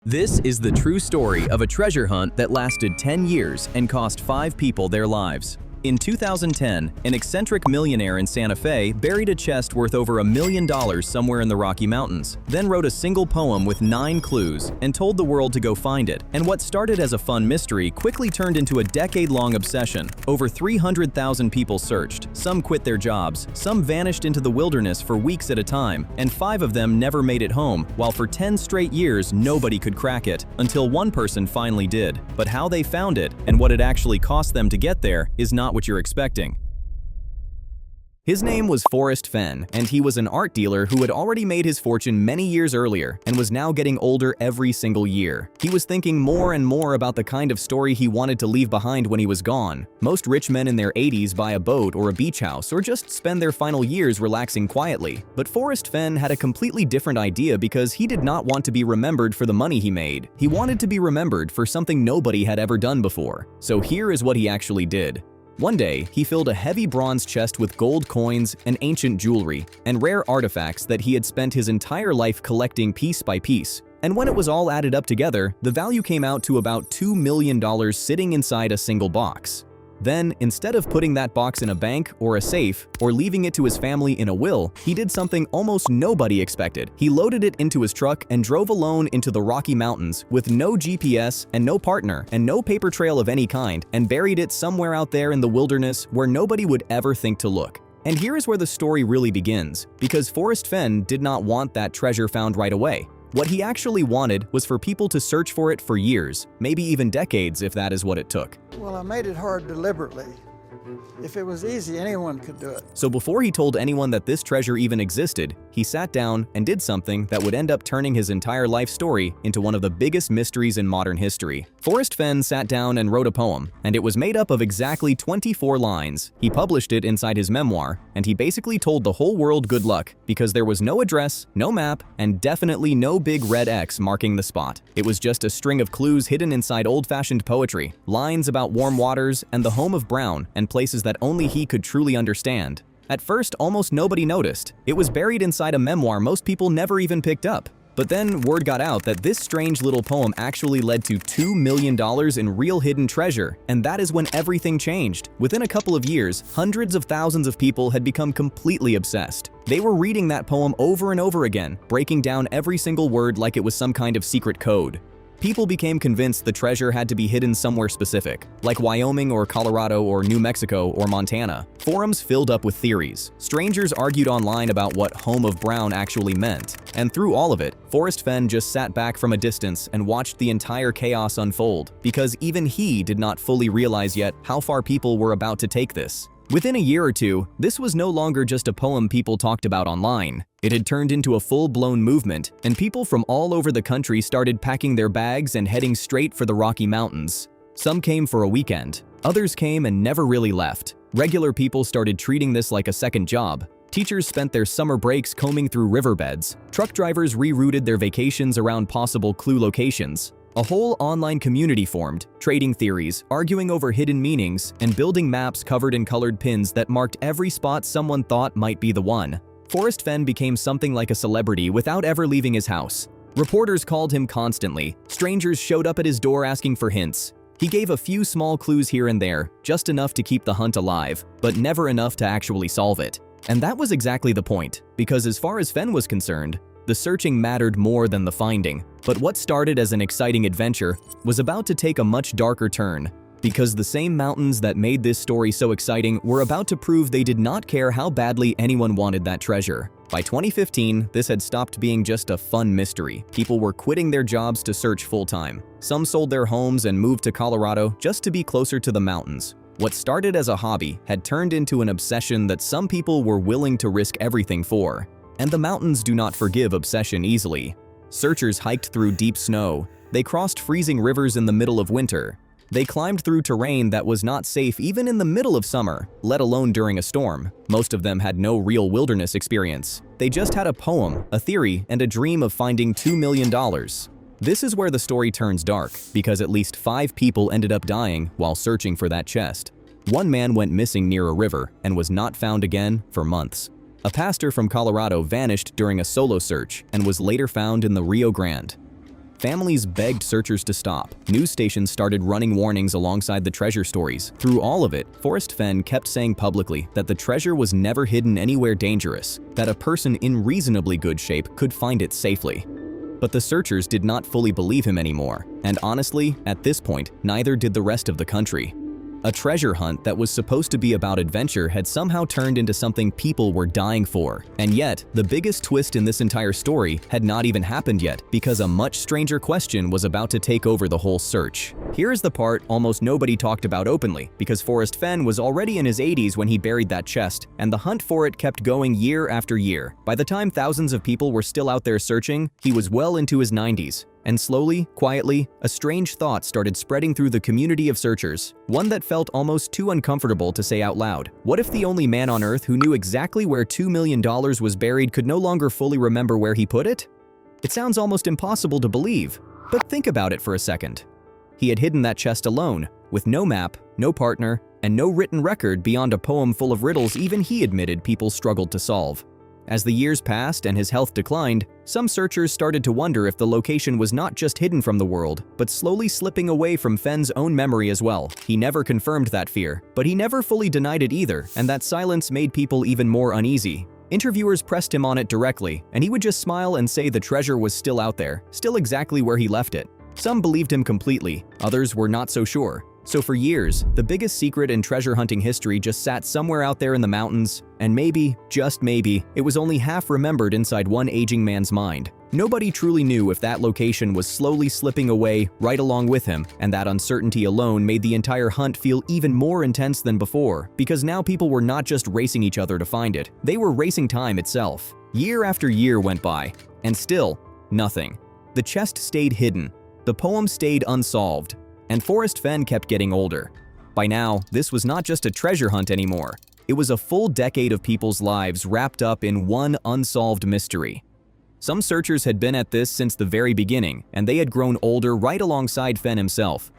This is the true story of a treasure hunt that lasted 10 years and cost 5 people their lives. In 2010, an eccentric millionaire in Santa Fe buried a chest worth over $1 million somewhere in the Rocky Mountains, then wrote a single poem with 9 clues and told the world to go find it. And what started as a fun mystery quickly turned into a decade-long obsession. Over 300,000 people searched, some quit their jobs, some vanished into the wilderness for weeks at a time, and 5 of them never made it home, while for 10 straight years nobody could crack it, until one person finally did. But how they found it and what it actually cost them to get there is not what you're expecting. His name was Forrest Fenn, and he was an art dealer who had already made his fortune many years earlier and was now getting older every single year. He was thinking more and more about the kind of story he wanted to leave behind when he was gone. Most rich men in their 80s buy a boat or a beach house or just spend their final years relaxing quietly. But Forrest Fenn had a completely different idea because he did not want to be remembered for the money he made. He wanted to be remembered for something nobody had ever done before. So here is what he actually did. One day, he filled a heavy bronze chest with gold coins and ancient jewelry and rare artifacts that he had spent his entire life collecting piece by piece. And when it was all added up together, the value came out to about $2 million sitting inside a single box. Then, instead of putting that box in a bank or a safe or leaving it to his family in a will, he did something almost nobody expected. He loaded it into his truck and drove alone into the Rocky Mountains with no GPS and no partner and no paper trail of any kind, and buried it somewhere out there in the wilderness where nobody would ever think to look. And here is where the story really begins, because Forrest Fenn did not want that treasure found right away. What he actually wanted was for people to search for it for years, maybe even decades if that is what it took. Well, I made it hard deliberately. If it was easy, anyone could do it. So before he told anyone that this treasure even existed, he sat down and did something that would end up turning his entire life story into one of the biggest mysteries in modern history. Forrest Fenn sat down and wrote a poem, and it was made up of exactly 24 lines. He published it inside his memoir, and he basically told the whole world good luck, because there was no address, no map, and definitely no big red X marking the spot. It was just a string of clues hidden inside old-fashioned poetry, lines about warm waters and the home of Brown, and places that only he could truly understand. At first, almost nobody noticed. It was buried inside a memoir most people never even picked up. But then word got out that this strange little poem actually led to $2 million in real hidden treasure, and that is when everything changed. Within a couple of years, hundreds of thousands of people had become completely obsessed. They were reading that poem over and over again, breaking down every single word like it was some kind of secret code. People became convinced the treasure had to be hidden somewhere specific, like Wyoming or Colorado or New Mexico or Montana. Forums filled up with theories. Strangers argued online about what Home of Brown actually meant. And through all of it, Forrest Fenn just sat back from a distance and watched the entire chaos unfold, because even he did not fully realize yet how far people were about to take this. Within a year or two, this was no longer just a poem people talked about online. It had turned into a full-blown movement, and people from all over the country started packing their bags and heading straight for the Rocky Mountains. Some came for a weekend. Others came and never really left. Regular people started treating this like a second job. Teachers spent their summer breaks combing through riverbeds. Truck drivers rerouted their vacations around possible clue locations. A whole online community formed, trading theories, arguing over hidden meanings, and building maps covered in colored pins that marked every spot someone thought might be the one. Forrest Fenn became something like a celebrity without ever leaving his house. Reporters called him constantly. Strangers showed up at his door asking for hints. He gave a few small clues here and there, just enough to keep the hunt alive, but never enough to actually solve it. And that was exactly the point, because as far as Fenn was concerned, the searching mattered more than the finding. But what started as an exciting adventure was about to take a much darker turn, because the same mountains that made this story so exciting were about to prove they did not care how badly anyone wanted that treasure. By 2015, this had stopped being just a fun mystery. People were quitting their jobs to search full-time. Some sold their homes and moved to Colorado just to be closer to the mountains. What started as a hobby had turned into an obsession that some people were willing to risk everything for. And the mountains do not forgive obsession easily. Searchers hiked through deep snow. They crossed freezing rivers in the middle of winter. They climbed through terrain that was not safe even in the middle of summer, let alone during a storm. Most of them had no real wilderness experience. They just had a poem, a theory, and a dream of finding $2 million. This is where the story turns dark, because at least 5 people ended up dying while searching for that chest. One man went missing near a river and was not found again for months. A pastor from Colorado vanished during a solo search and was later found in the Rio Grande. Families begged searchers to stop. News stations started running warnings alongside the treasure stories. Through all of it, Forrest Fenn kept saying publicly that the treasure was never hidden anywhere dangerous, that a person in reasonably good shape could find it safely. But the searchers did not fully believe him anymore, and honestly, at this point, neither did the rest of the country. A treasure hunt that was supposed to be about adventure had somehow turned into something people were dying for. And yet, the biggest twist in this entire story had not even happened yet, because a much stranger question was about to take over the whole search. Here is the part almost nobody talked about openly, because Forrest Fenn was already in his 80s when he buried that chest, and the hunt for it kept going year after year. By the time thousands of people were still out there searching, he was well into his 90s. And slowly, quietly, a strange thought started spreading through the community of searchers, one that felt almost too uncomfortable to say out loud. What if the only man on Earth who knew exactly where $2 million was buried could no longer fully remember where he put it? It sounds almost impossible to believe, but think about it for a second. He had hidden that chest alone, with no map, no partner, and no written record beyond a poem full of riddles even he admitted people struggled to solve. As the years passed and his health declined, some searchers started to wonder if the location was not just hidden from the world, but slowly slipping away from Fenn's own memory as well. He never confirmed that fear, but he never fully denied it either, and that silence made people even more uneasy. Interviewers pressed him on it directly, and he would just smile and say the treasure was still out there, still exactly where he left it. Some believed him completely, others were not so sure. So for years, the biggest secret in treasure hunting history just sat somewhere out there in the mountains, and maybe, just maybe, it was only half remembered inside one aging man's mind. Nobody truly knew if that location was slowly slipping away right along with him, and that uncertainty alone made the entire hunt feel even more intense than before, because now people were not just racing each other to find it, they were racing time itself. Year after year went by, and still, nothing. The chest stayed hidden, the poem stayed unsolved, and Forrest Fenn kept getting older. By now, this was not just a treasure hunt anymore. It was a full decade of people's lives wrapped up in one unsolved mystery. Some searchers had been at this since the very beginning, and they had grown older right alongside Fenn himself.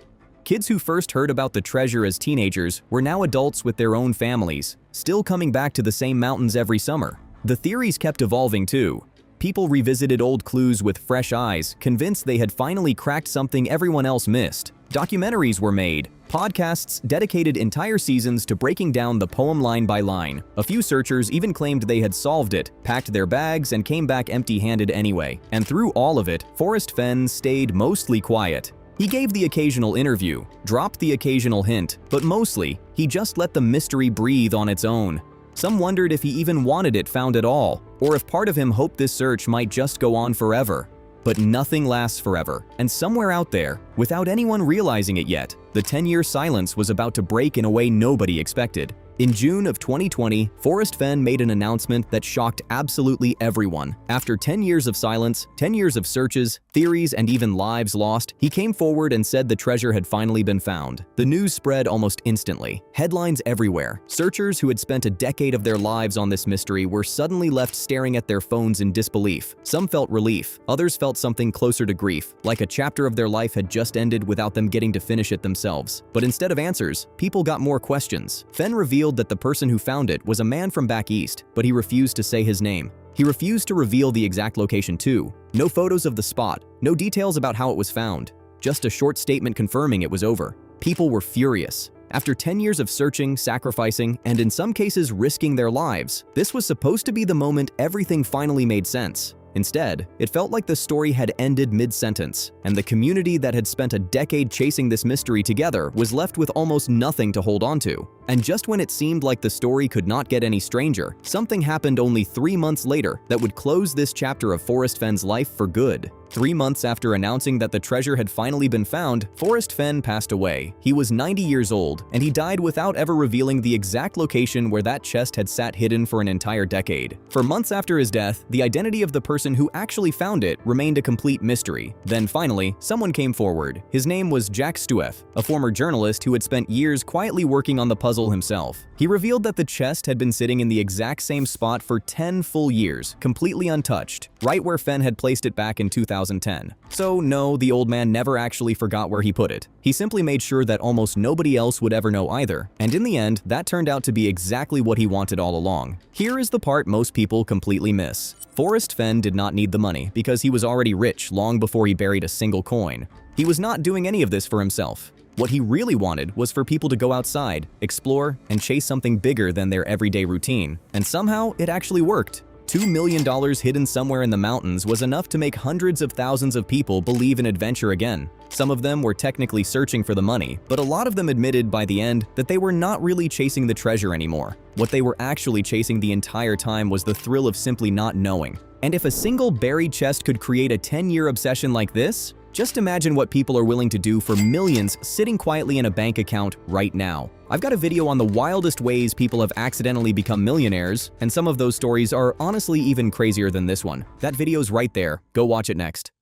Kids who first heard about the treasure as teenagers were now adults with their own families, still coming back to the same mountains every summer. The theories kept evolving too. People revisited old clues with fresh eyes, convinced they had finally cracked something everyone else missed. Documentaries were made, podcasts dedicated entire seasons to breaking down the poem line by line. A few searchers even claimed they had solved it, packed their bags, and came back empty-handed anyway. And through all of it, Forrest Fenn stayed mostly quiet. He gave the occasional interview, dropped the occasional hint, but mostly, he just let the mystery breathe on its own. Some wondered if he even wanted it found at all, or if part of him hoped this search might just go on forever. But nothing lasts forever, and somewhere out there, without anyone realizing it yet, the 10-year silence was about to break in a way nobody expected. In June of 2020, Forrest Fenn made an announcement that shocked absolutely everyone. After 10 years of silence, 10 years of searches, theories, and even lives lost, he came forward and said the treasure had finally been found. The news spread almost instantly. Headlines everywhere. Searchers who had spent a decade of their lives on this mystery were suddenly left staring at their phones in disbelief. Some felt relief, others felt something closer to grief, like a chapter of their life had just ended without them getting to finish it themselves. But instead of answers, people got more questions. Fenn revealed that the person who found it was a man from back east, but he refused to say his name. He refused to reveal the exact location too. No photos of the spot, no details about how it was found, just a short statement confirming it was over. People were furious. After 10 years of searching, sacrificing, and in some cases risking their lives, this was supposed to be the moment everything finally made sense. Instead, it felt like the story had ended mid-sentence, and the community that had spent a decade chasing this mystery together was left with almost nothing to hold on to. And just when it seemed like the story could not get any stranger, something happened only 3 months later that would close this chapter of Forrest Fenn's life for good. 3 months after announcing that the treasure had finally been found, Forrest Fenn passed away. He was 90 years old, and he died without ever revealing the exact location where that chest had sat hidden for an entire decade. For months after his death, the identity of the person who actually found it remained a complete mystery. Then finally, someone came forward. His name was Jack Stueff, a former journalist who had spent years quietly working on the puzzle himself. He revealed that the chest had been sitting in the exact same spot for 10 full years, completely untouched, right where Fenn had placed it back in 2000. 2010. So no, the old man never actually forgot where he put it. He simply made sure that almost nobody else would ever know either, and in the end, that turned out to be exactly what he wanted all along. Here is the part most people completely miss. Forrest Fenn did not need the money because he was already rich long before he buried a single coin. He was not doing any of this for himself. What he really wanted was for people to go outside, explore, and chase something bigger than their everyday routine. And somehow, it actually worked. $2 million hidden somewhere in the mountains was enough to make hundreds of thousands of people believe in adventure again. Some of them were technically searching for the money, but a lot of them admitted by the end that they were not really chasing the treasure anymore. What they were actually chasing the entire time was the thrill of simply not knowing. And if a single buried chest could create a 10-year obsession like this, just imagine what people are willing to do for millions sitting quietly in a bank account right now. I've got a video on the wildest ways people have accidentally become millionaires, and some of those stories are honestly even crazier than this one. That video's right there. Go watch it next.